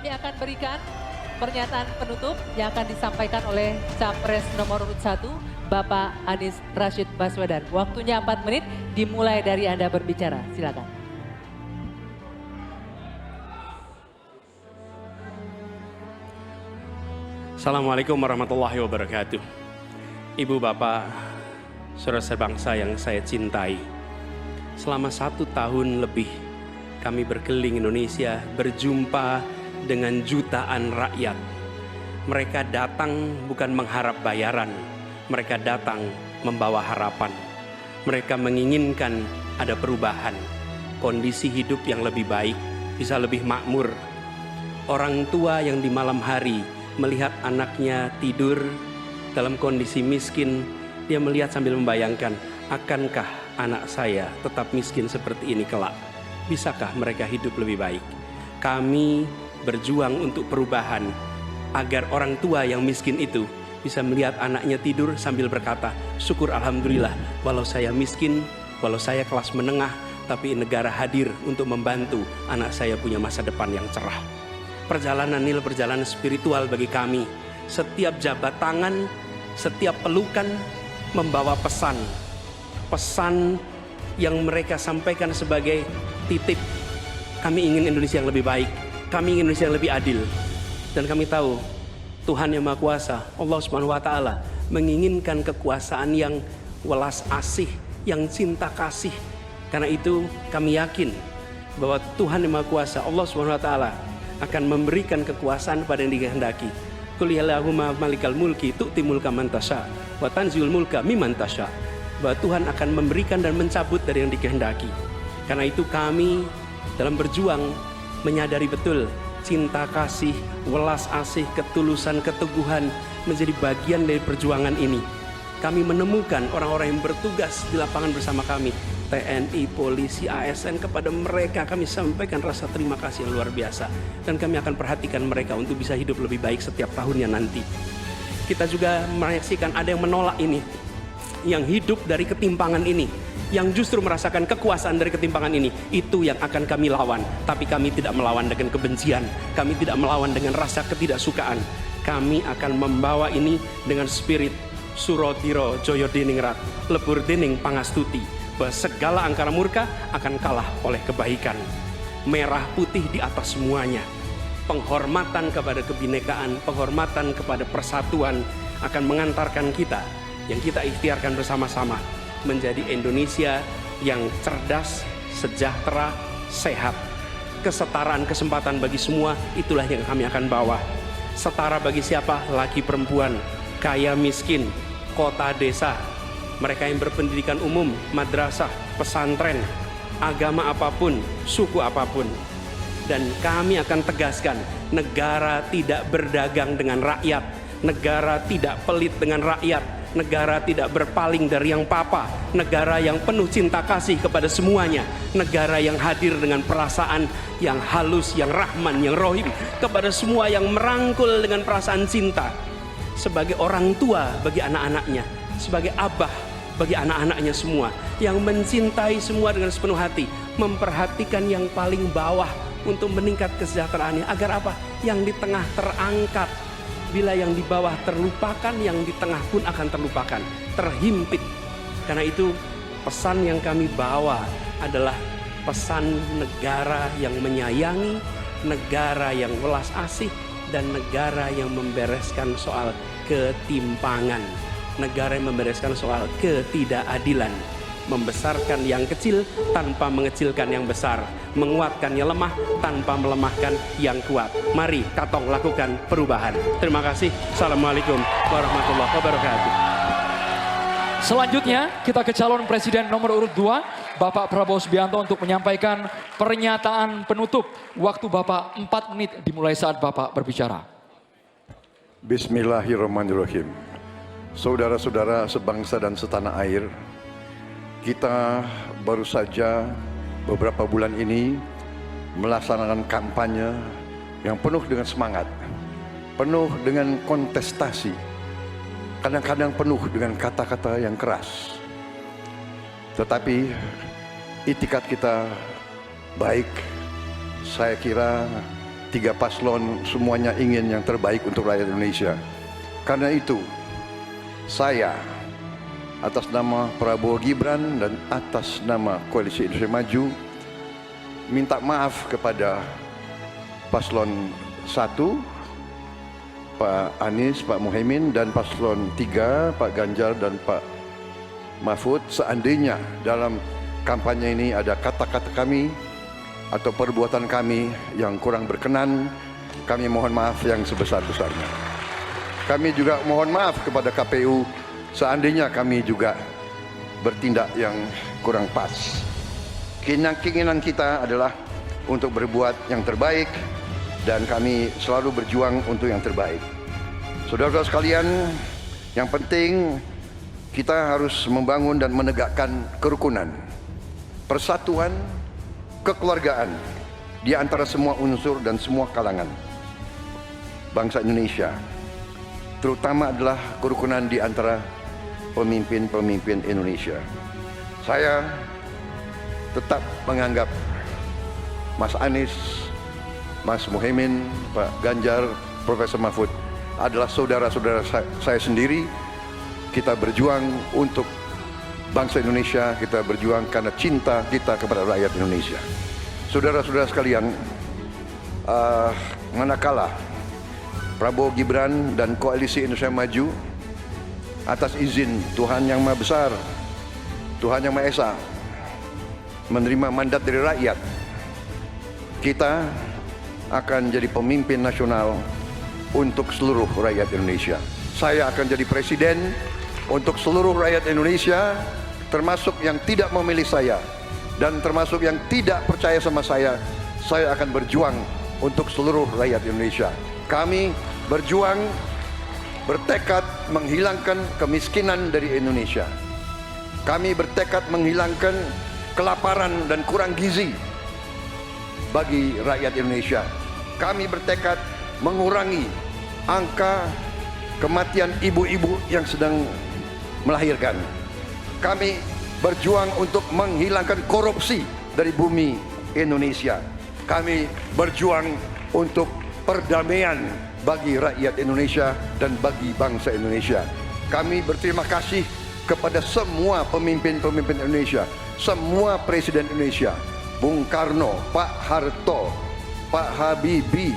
kami akan berikan pernyataan penutup yang akan disampaikan oleh Capres nomor urut 1, Bapak Anies Rashid Baswedan. Waktunya 4 menit, dimulai dari Anda berbicara. Silakan. Assalamualaikum warahmatullahi wabarakatuh. Ibu bapak, saudara sebangsa yang saya cintai. Selama 1 tahun lebih kami berkeliling Indonesia berjumpa dengan jutaan rakyat. Mereka datang bukan mengharap bayaran, mereka datang membawa harapan. Mereka menginginkan ada perubahan, kondisi hidup yang lebih baik, bisa lebih makmur. Orang tua yang di malam hari melihat anaknya tidur dalam kondisi miskin, dia melihat sambil membayangkan, akankah anak saya tetap miskin seperti ini kelak? Bisakah mereka hidup lebih baik? Kami berjuang untuk perubahan agar orang tua yang miskin itu bisa melihat anaknya tidur sambil berkata, syukur alhamdulillah, walau saya miskin, walau saya kelas menengah, tapi negara hadir untuk membantu anak saya punya masa depan yang cerah. Perjalanan ini perjalanan spiritual bagi kami. Setiap jabat tangan, setiap pelukan membawa pesan. Pesan yang mereka sampaikan sebagai titip. Kami ingin Indonesia yang lebih baik. Kami ingin Indonesia yang lebih adil. Dan kami tahu Tuhan yang Maha Kuasa, Allah Subhanahu wa Ta'ala, menginginkan kekuasaan yang welas asih, yang cinta kasih. Karena itu kami yakin bahwa Tuhan yang Maha Kuasa, Allah Subhanahu wa Ta'ala, akan memberikan kekuasaan pada yang dikehendaki. Qul yallahumma malikal mulki tu'ti mulka man tasya wa tanziul mulka mimman tasya. Bahwa Tuhan akan memberikan dan mencabut dari yang dikehendaki. Karena itu kami dalam berjuang menyadari betul cinta kasih, welas asih, ketulusan, keteguhan menjadi bagian dari perjuangan ini. Kami menemukan orang-orang yang bertugas di lapangan bersama kami, TNI, polisi, ASN, kepada mereka kami sampaikan rasa terima kasih yang luar biasa. Dan kami akan perhatikan mereka untuk bisa hidup lebih baik setiap tahunnya nanti. Kita juga menyaksikan ada yang menolak ini, yang hidup dari ketimpangan ini, yang justru merasakan kekuasaan dari ketimpangan ini. Itu yang akan kami lawan. Tapi kami tidak melawan dengan kebencian, kami tidak melawan dengan rasa ketidaksukaan. Kami akan membawa ini dengan spirit Surodiro Joyo Diningrat, Lebur Dining Pangastuti, bahwa segala angkara murka akan kalah oleh kebaikan. Merah putih di atas semuanya. Penghormatan kepada kebinekaan, penghormatan kepada persatuan akan mengantarkan kita, yang kita ikhtiarkan bersama-sama, menjadi Indonesia yang cerdas, sejahtera, sehat. Kesetaraan kesempatan bagi semua, itulah yang kami akan bawa. Setara bagi siapa? Laki perempuan, kaya miskin, kota desa, mereka yang berpendidikan umum, madrasah, pesantren, agama apapun, suku apapun. Dan kami akan tegaskan, negara tidak berdagang dengan rakyat, negara tidak pelit dengan rakyat, negara tidak berpaling dari yang papa, negara yang penuh cinta kasih kepada semuanya, negara yang hadir dengan perasaan yang halus, yang rahman, yang rohim kepada semua, yang merangkul dengan perasaan cinta. Sebagai orang tua bagi anak-anaknya, sebagai abah bagi anak-anaknya semua, yang mencintai semua dengan sepenuh hati, memperhatikan yang paling bawah untuk meningkat kesejahteraannya. Agar apa? Yang di tengah terangkat. Bila yang di bawah terlupakan, yang di tengah pun akan terlupakan, terhimpit. Karena itu pesan yang kami bawa adalah pesan negara yang menyayangi, negara yang welas asih, dan negara yang membereskan soal ketimpangan, negara yang membereskan soal ketidakadilan, membesarkan yang kecil tanpa mengecilkan yang besar, menguatkan yang lemah tanpa melemahkan yang kuat. Mari katong lakukan perubahan. Terima kasih. Assalamualaikum warahmatullahi wabarakatuh. Selanjutnya kita ke calon presiden nomor urut 2, Bapak Prabowo Subianto, untuk menyampaikan pernyataan penutup. Waktu Bapak 4 menit dimulai saat Bapak berbicara. Bismillahirrahmanirrahim. Saudara-saudara sebangsa dan setanah air, kita baru saja beberapa bulan ini melaksanakan kampanye yang penuh dengan semangat, penuh dengan kontestasi, kadang-kadang penuh dengan kata-kata yang keras. Tetapi itikat kita baik. Saya kira tiga paslon semuanya ingin yang terbaik untuk rakyat Indonesia. Karena itu, saya atas nama Prabowo Gibran dan atas nama Koalisi Indonesia Maju minta maaf kepada paslon 1 Pak Anies, Pak Muhaimin, dan paslon 3 Pak Ganjar dan Pak Mahfud, seandainya dalam kampanye ini ada kata-kata kami atau perbuatan kami yang kurang berkenan, kami mohon maaf yang sebesar-besarnya. Kami juga mohon maaf kepada KPU seandainya kami juga bertindak yang kurang pas. Keinginan kita adalah untuk berbuat yang terbaik dan kami selalu berjuang untuk yang terbaik. Saudara-saudara sekalian, yang penting kita harus membangun dan menegakkan kerukunan, persatuan, kekeluargaan di antara semua unsur dan semua kalangan bangsa Indonesia. Terutama adalah kerukunan di antara pemimpin-pemimpin Indonesia. Saya tetap menganggap Mas Anies, Mas Muhaimin, Pak Ganjar, Profesor Mahfud adalah saudara-saudara saya sendiri. Kita berjuang untuk bangsa Indonesia, kita berjuang karena cinta kita kepada rakyat Indonesia. Saudara-saudara sekalian, manakala Prabowo Gibran dan Koalisi Indonesia Maju atas izin Tuhan Yang Maha Besar, Tuhan Yang Maha Esa, menerima mandat dari rakyat, kita akan jadi pemimpin nasional untuk seluruh rakyat Indonesia. Saya akan jadi presiden untuk seluruh rakyat Indonesia, termasuk yang tidak memilih saya dan termasuk yang tidak percaya sama saya akan berjuang untuk seluruh rakyat Indonesia. Kami berjuang, bertekad menghilangkan kemiskinan dari Indonesia. Kami bertekad menghilangkan kelaparan dan kurang gizi bagi rakyat Indonesia. Kami bertekad mengurangi angka kematian ibu-ibu yang sedang melahirkan. Kami berjuang untuk menghilangkan korupsi dari bumi Indonesia. Kami berjuang untuk perdamaian bagi rakyat Indonesia dan bagi bangsa Indonesia. Kami berterima kasih kepada semua pemimpin-pemimpin Indonesia, semua presiden Indonesia, Bung Karno, Pak Harto, Pak Habibie,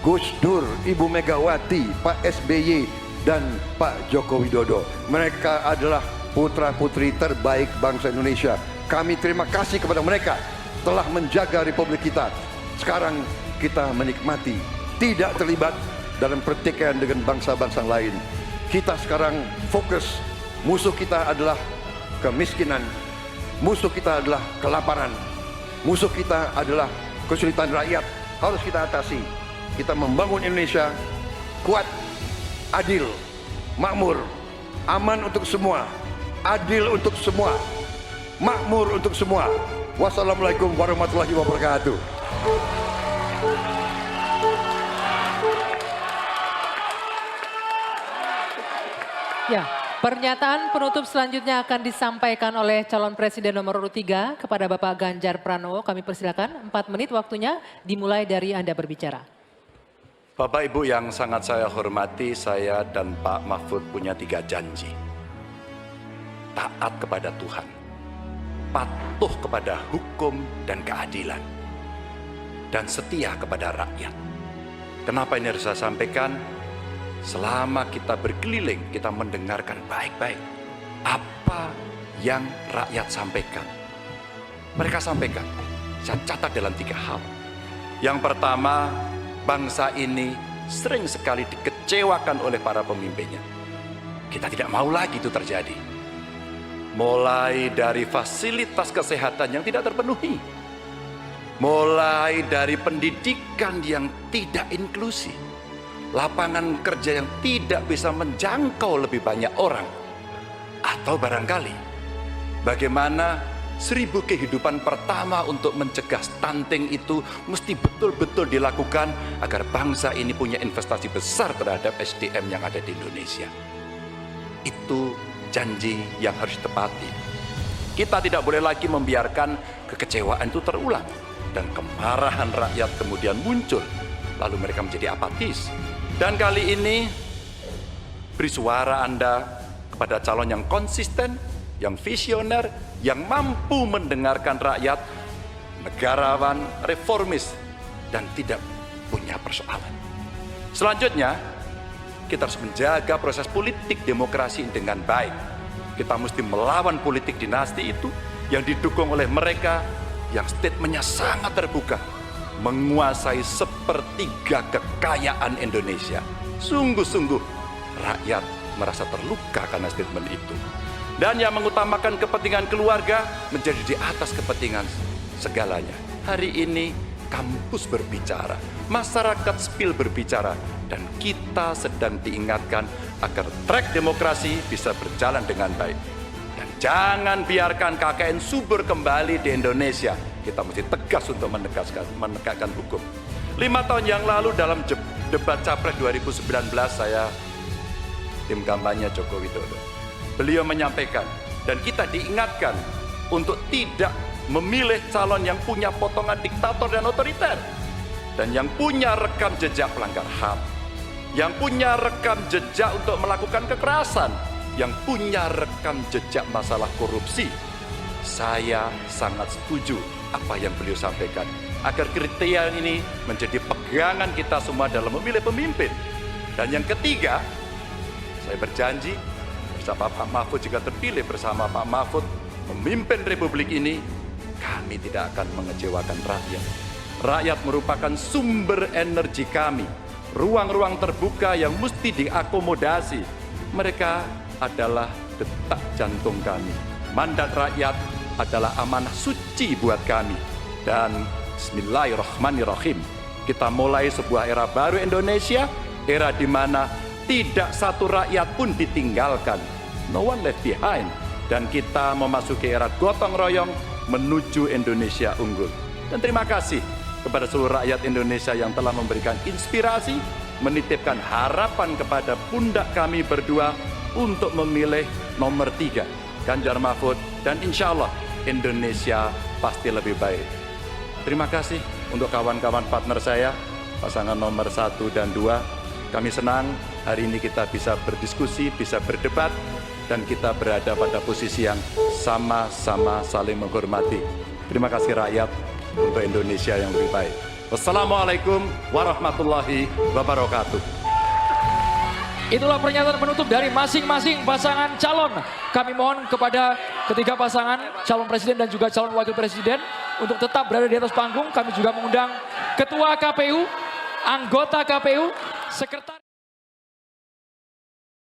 Gus Dur, Ibu Megawati, Pak SBY, dan Pak Joko Widodo. Mereka adalah putra-putri terbaik bangsa Indonesia. Kami terima kasih kepada mereka telah menjaga republik kita. Sekarang kita menikmati, tidak terlibat dalam pertikaian dengan bangsa-bangsa lain. Kita sekarang fokus, musuh kita adalah kemiskinan, musuh kita adalah kelaparan, musuh kita adalah kesulitan rakyat, harus kita atasi. Kita membangun Indonesia kuat, adil, makmur, aman untuk semua, adil untuk semua, makmur untuk semua. Wassalamualaikum warahmatullahi wabarakatuh. Ya, pernyataan penutup selanjutnya akan disampaikan oleh calon presiden nomor urut 3 kepada Bapak Ganjar Pranowo. Kami persilakan 4 menit waktunya dimulai dari Anda berbicara. Bapak Ibu yang sangat saya hormati, saya dan Pak Mahfud punya 3 janji. Taat kepada Tuhan, patuh kepada hukum dan keadilan, dan setia kepada rakyat. Kenapa ini harus saya sampaikan? Selama kita berkeliling, kita mendengarkan baik-baik apa yang rakyat sampaikan. Mereka sampaikan, saya catat dalam 3 hal. Yang pertama, bangsa ini sering sekali dikecewakan oleh para pemimpinnya. Kita tidak mau lagi itu terjadi. Mulai dari fasilitas kesehatan yang tidak terpenuhi, mulai dari pendidikan yang tidak inklusi, lapangan kerja yang tidak bisa menjangkau lebih banyak orang, atau barangkali bagaimana 1000 kehidupan pertama untuk mencegah stunting itu mesti betul-betul dilakukan agar bangsa ini punya investasi besar terhadap SDM yang ada di Indonesia. Itu janji yang harus ditepati. Kita tidak boleh lagi membiarkan kekecewaan itu terulang. dan kemarahan rakyat kemudian muncul. Lalu mereka menjadi apatis. Dan kali ini beri suara Anda kepada calon yang konsisten, yang visioner, yang mampu mendengarkan rakyat, negarawan, reformis, dan tidak punya persoalan. Selanjutnya, kita harus menjaga proses politik demokrasi dengan baik. Kita mesti melawan politik dinasti itu yang didukung oleh mereka yang statementnya sangat terbuka, menguasai sepertiga kekayaan Indonesia. Sungguh-sungguh rakyat merasa terluka karena statement itu. Dan yang mengutamakan kepentingan keluarga menjadi di atas kepentingan segalanya. Hari ini kampus berbicara, masyarakat sipil berbicara, dan kita sedang diingatkan agar trek demokrasi bisa berjalan dengan baik. Dan jangan biarkan KKN subur kembali di Indonesia. Kita mesti tegas untuk menegakkan hukum. 5 tahun yang lalu dalam debat Capres 2019 saya tim kampanye Joko Widodo. Beliau menyampaikan dan kita diingatkan untuk tidak memilih calon yang punya potongan diktator dan otoriter, dan yang punya rekam jejak pelanggar HAM, yang punya rekam jejak untuk melakukan kekerasan, yang punya rekam jejak masalah korupsi. Saya sangat setuju apa yang beliau sampaikan, agar kriteria ini menjadi pegangan kita semua dalam memilih pemimpin. Dan yang ketiga, saya berjanji bersama Pak Mahfud, jika terpilih bersama Pak Mahfud memimpin Republik ini, kami tidak akan mengecewakan rakyat. Rakyat merupakan sumber energi kami, ruang-ruang terbuka yang mesti diakomodasi. Mereka adalah detak jantung kami. Mandat rakyat adalah amanah suci buat kami. Dan bismillahirrahmanirrahim, kita mulai sebuah era baru Indonesia, era di mana tidak satu rakyat pun ditinggalkan. No one left behind. Dan kita memasuki era gotong royong menuju Indonesia unggul. Dan terima kasih kepada seluruh rakyat Indonesia yang telah memberikan inspirasi, menitipkan harapan kepada pundak kami berdua untuk memilih nomor 3, Ganjar Mahfud, dan insya Allah Indonesia pasti lebih baik. Terima kasih untuk kawan-kawan partner saya, pasangan nomor 1 dan 2. Kami senang hari ini kita bisa berdiskusi, bisa berdebat, dan kita berada pada posisi yang sama-sama saling menghormati. Terima kasih rakyat untuk Indonesia yang lebih baik. Wassalamualaikum warahmatullahi wabarakatuh. Itulah pernyataan penutup dari masing-masing pasangan calon. Kami mohon kepada ketiga pasangan calon presiden dan juga calon wakil presiden untuk tetap berada di atas panggung. Kami juga mengundang Ketua KPU, anggota KPU, Sekretaris